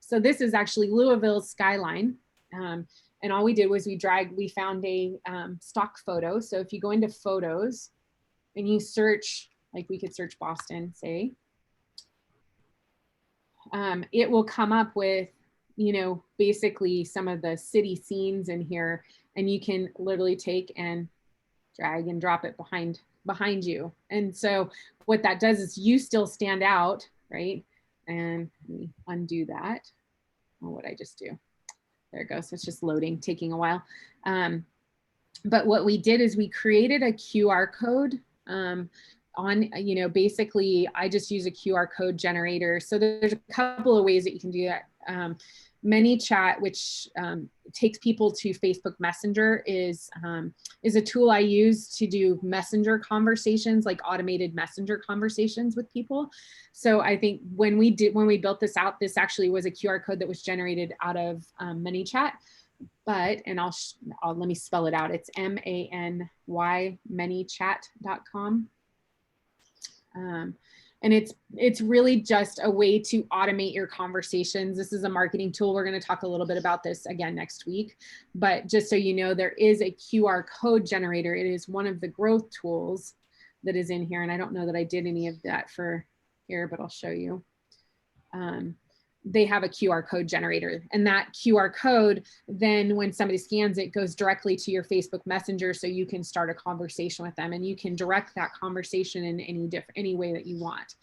So this is actually Louisville's skyline. And all we did was we found a stock photo. So if you go into photos and you search, like we could search Boston, say, it will come up with, you know, basically some of the city scenes in here, and you can literally take and drag and drop it behind you. And so what that does is you still stand out, right? And let me undo that. Oh, what I just do? There it goes. It's just loading, taking a while. But what we did is we created a QR code on, you know, basically I just use a QR code generator. So there's a couple of ways that you can do that. ManyChat, which takes people to Facebook Messenger, is a tool I use to do messenger conversations, like automated messenger conversations with people. So I think when we built this out, this actually was a QR code that was generated out of ManyChat. But, and I'll let me spell it out. It's MANY manychat.com. And it's really just a way to automate your conversations. This is a marketing tool. We're going to talk a little bit about this again next week. But just so you know, there is a QR code generator. It is one of the growth tools that is in here. And I don't know that I did any of that for here, but I'll show you. They have a QR code generator, and that QR code, then when somebody scans it, goes directly to your Facebook Messenger, so you can start a conversation with them, and you can direct that conversation in any way that you want.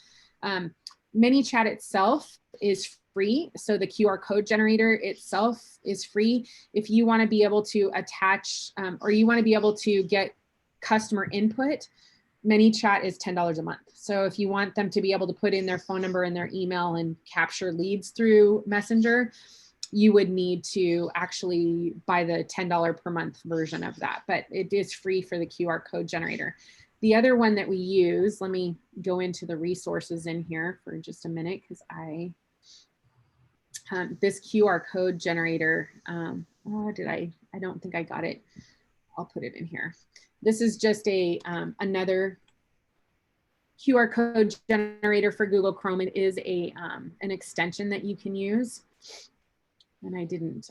ManyChat itself is free, so the QR code generator itself is free. If you want to be able to attach or you want to be able to get customer input, ManyChat is $10 a month. So if you want them to be able to put in their phone number and their email and capture leads through Messenger, you would need to actually buy the $10 per month version of that, but it is free for the QR code generator. The other one that we use, let me go into the resources in here for just a minute, because this QR code generator, I don't think I got it. I'll put it in here. This is just another QR code generator for Google Chrome. It is an extension that you can use. and I didn't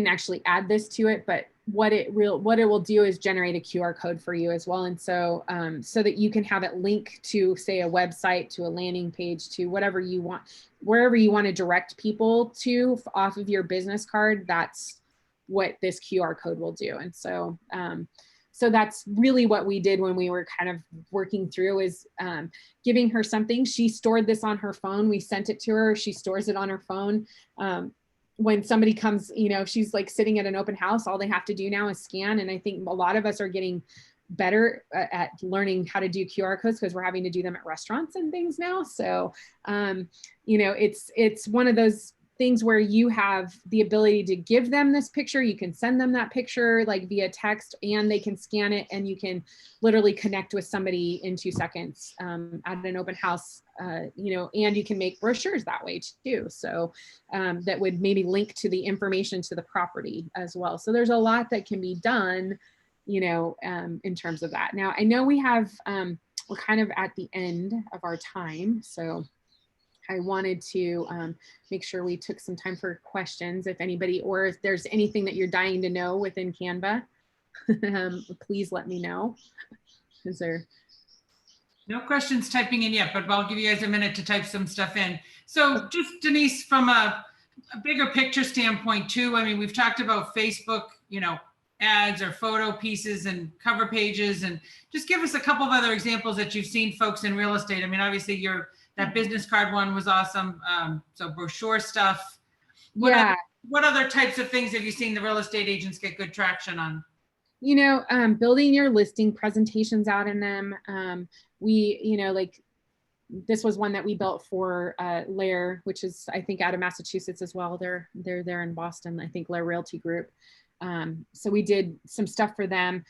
actually add this to it, but what it will do is generate a QR code for you as well. And so, so that you can have it link to, say, a website, to a landing page, to whatever you want, wherever you want to direct people to off of your business card. That's what this QR code will do. And so, so that's really what we did when we were kind of working through, is giving her something. She stored this on her phone. We sent it to her. She stores it on her phone. When somebody comes, you know, she's like sitting at an open house, all they have to do now is scan. And I think a lot of us are getting better at learning how to do QR codes because we're having to do them at restaurants and things now. So, you know, it's one of those things where you have the ability to give them this picture. You can send them that picture like via text, and they can scan it, and you can literally connect with somebody in 2 seconds at an open house, you know, and you can make brochures that way too. So that would maybe link to the information to the property as well. So there's a lot that can be done, you know, in terms of that. Now, I know we have, we're kind of at the end of our time. So I wanted to make sure we took some time for questions, if anybody, or if there's anything that you're dying to know within Canva, please let me know. Is there? No questions typing in yet, but I'll give you guys a minute to type some stuff in. So just Denise, from a bigger picture standpoint too, I mean, we've talked about Facebook, you know, ads or photo pieces and cover pages, and just give us a couple of other examples that you've seen folks in real estate. I mean, obviously that business card one was awesome. So brochure stuff. What other types of things have you seen the real estate agents get good traction on? You know, building your listing presentations out in them. We, you know, like this was one that we built for Lair, which is, I think, out of Massachusetts as well. They're there in Boston, I think, Lair Realty Group. So we did some stuff for them.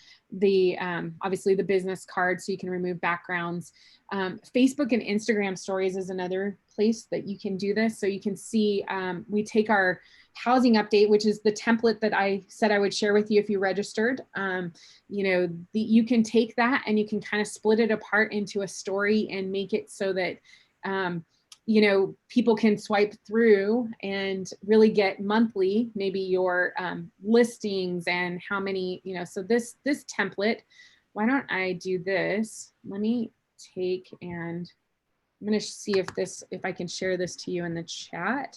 Obviously the business card, so you can remove backgrounds. Facebook and Instagram stories is another place that you can do this. So you can see, we take our housing update, which is the template that I said I would share with you if you registered. You know, you can take that and you can kind of split it apart into a story and make it so that, you know, people can swipe through and really get monthly, maybe your listings and how many, you know. So this template, why don't I do this? Let me take, and I'm going to see if I can share this to you in the chat.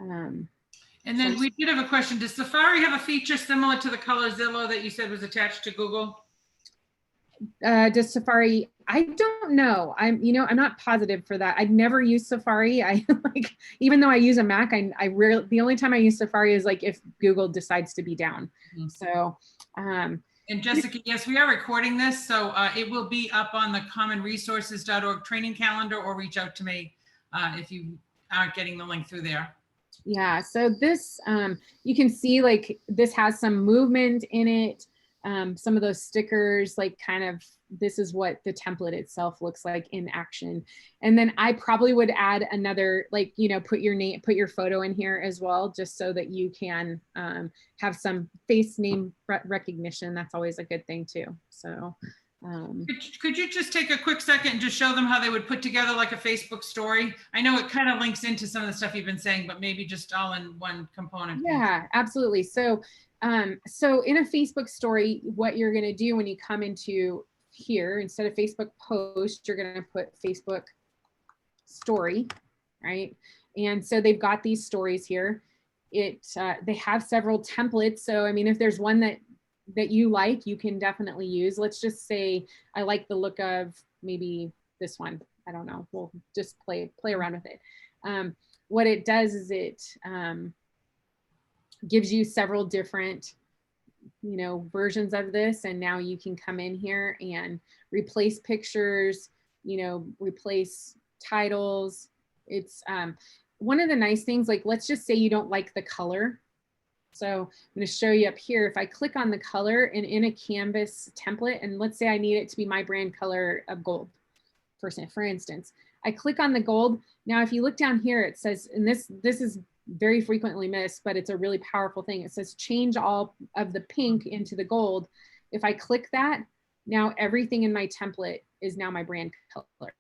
And then we did have a question. Does Safari have a feature similar to the Color Zillow that you said was attached to Google? Does Safari? I don't know. I'm not positive for that. I've never used Safari. I like, even though I use a Mac, I rarely, the only time I use Safari is like if Google decides to be down. Mm-hmm. So, and Jessica, yes, we are recording this, so it will be up on the commonresources.org training calendar, or reach out to me if you aren't getting the link through there. Yeah, so this, you can see like this has some movement in it. Some of those stickers, like kind of, this is what the template itself looks like in action. And then I probably would add another, like, you know, put your name, put your photo in here as well, just so that you can have some face name recognition. That's always a good thing too. So. Could you just take a quick second and just show them how they would put together like a Facebook story? I know it kind of links into some of the stuff you've been saying, but maybe just all in one component. Yeah, absolutely. So, so in a Facebook story, what you're going to do when you come into here, instead of Facebook post, you're going to put Facebook story, right? And so they've got these stories here. They have several templates. So, I mean, if there's one that you like, you can definitely use. Let's just say I like the look of maybe this one. I don't know. We'll just play around with it. What it does is it gives you several different, you know, versions of this. And now you can come in here and replace pictures, you know, replace titles. It's one of the nice things, like, let's just say you don't like the color. So I'm going to show you up here. If I click on the color and in a Canvas template, and let's say I need it to be my brand color of gold, for instance, I click on the gold. Now, if you look down here, it says, and this is very frequently missed, but it's a really powerful thing. It says change all of the pink into the gold. If I click that, now everything in my template is now my brand color.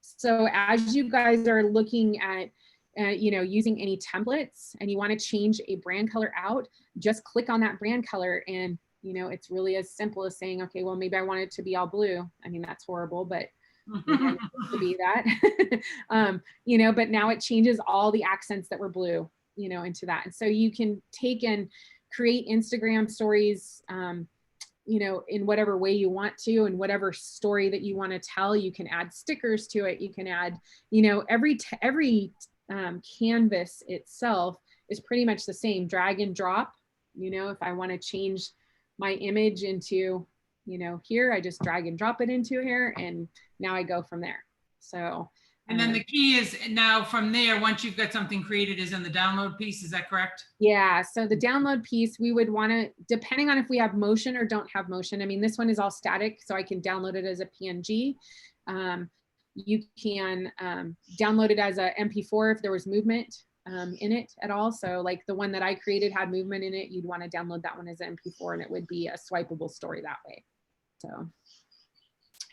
So as you guys are looking at using any templates and you want to change a brand color out, just click on that brand color and, it's really as simple as saying, okay, well, maybe I want it to be all blue. I mean, that's horrible, but to be that, but now it changes all the accents that were blue, into that. And so you can take and create Instagram stories, in whatever way you want to, and whatever story that you want to tell. You can add stickers to it. You can add, every canvas itself is pretty much the same. Drag and drop. If I want to change my image into, here, I just drag and drop it into here, and now I go from there. So. And then the key is now from there, once you've got something created, is in the download piece. Is that correct? Yeah. So the download piece, we would want to, depending on if we have motion or don't have motion. I mean, this one is all static, so I can download it as a PNG. You can download it as a MP4 if there was movement in it at all. So like the one that I created had movement in it. You'd want to download that one as an MP4, and it would be a swipeable story that way. So.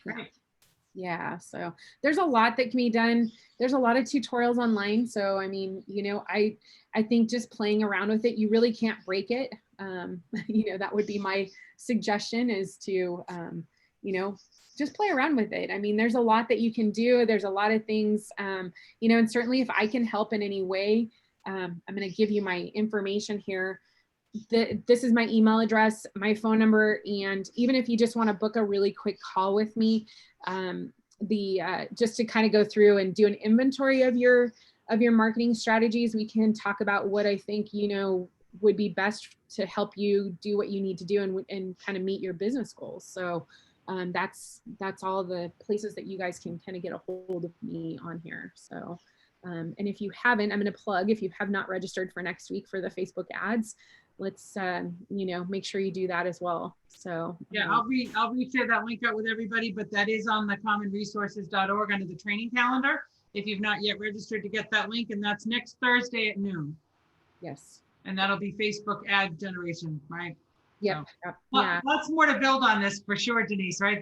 Great. Yeah, so there's a lot that can be done. There's a lot of tutorials online. So, I mean, I think just playing around with it, you really can't break it. That would be my suggestion, is to, just play around with it. I mean, there's a lot that you can do. There's a lot of things, and certainly if I can help in any way, I'm going to give you my information here. This is my email address, my phone number, and even if you just want to book a really quick call with me, just to kind of go through and do an inventory of your marketing strategies, we can talk about what I think would be best to help you do what you need to do and kind of meet your business goals. So that's all the places that you guys can kind of get a hold of me on here. So and if you haven't, I'm going to plug, if you have not registered for next week for the Facebook ads, let's make sure you do that as well. So yeah, I'll reshare that link out with everybody, but that is on the commonresources.org under the training calendar if you've not yet registered to get that link, and that's next Thursday at noon. Yes. And that'll be Facebook ad generation, right? Yeah. So, yeah. Lots more to build on this for sure, Denise, right?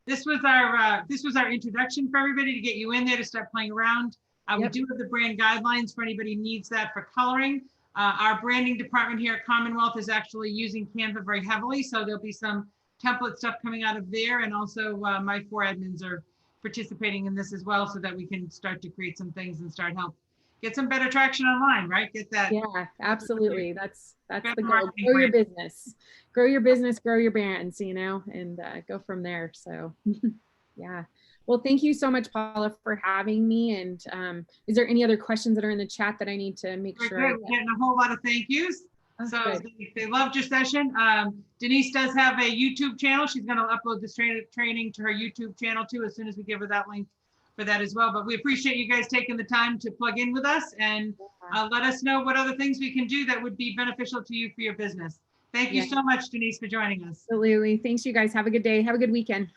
This was our introduction for everybody to get you in there to start playing around. We do have the brand guidelines for anybody who needs that for coloring. Our branding department here at Commonwealth is actually using Canva very heavily, so there'll be some template stuff coming out of there, and also my 4 admins are participating in this as well, so that we can start to create some things and get some better traction online, right? Get that. Yeah, absolutely. That's the goal. Grow your business, grow your brands, and go from there. So yeah. Well, thank you so much, Paula, for having me. And is there any other questions that are in the chat that I need to make sure? We're getting a whole lot of thank yous. So they loved your session. Denise does have a YouTube channel. She's going to upload this training to her YouTube channel too, as soon as we give her that link for that as well. But we appreciate you guys taking the time to plug in with us and let us know what other things we can do that would be beneficial to you for your business. Thank you so much, Denise, for joining us. Absolutely. Thanks, you guys. Have a good day. Have a good weekend.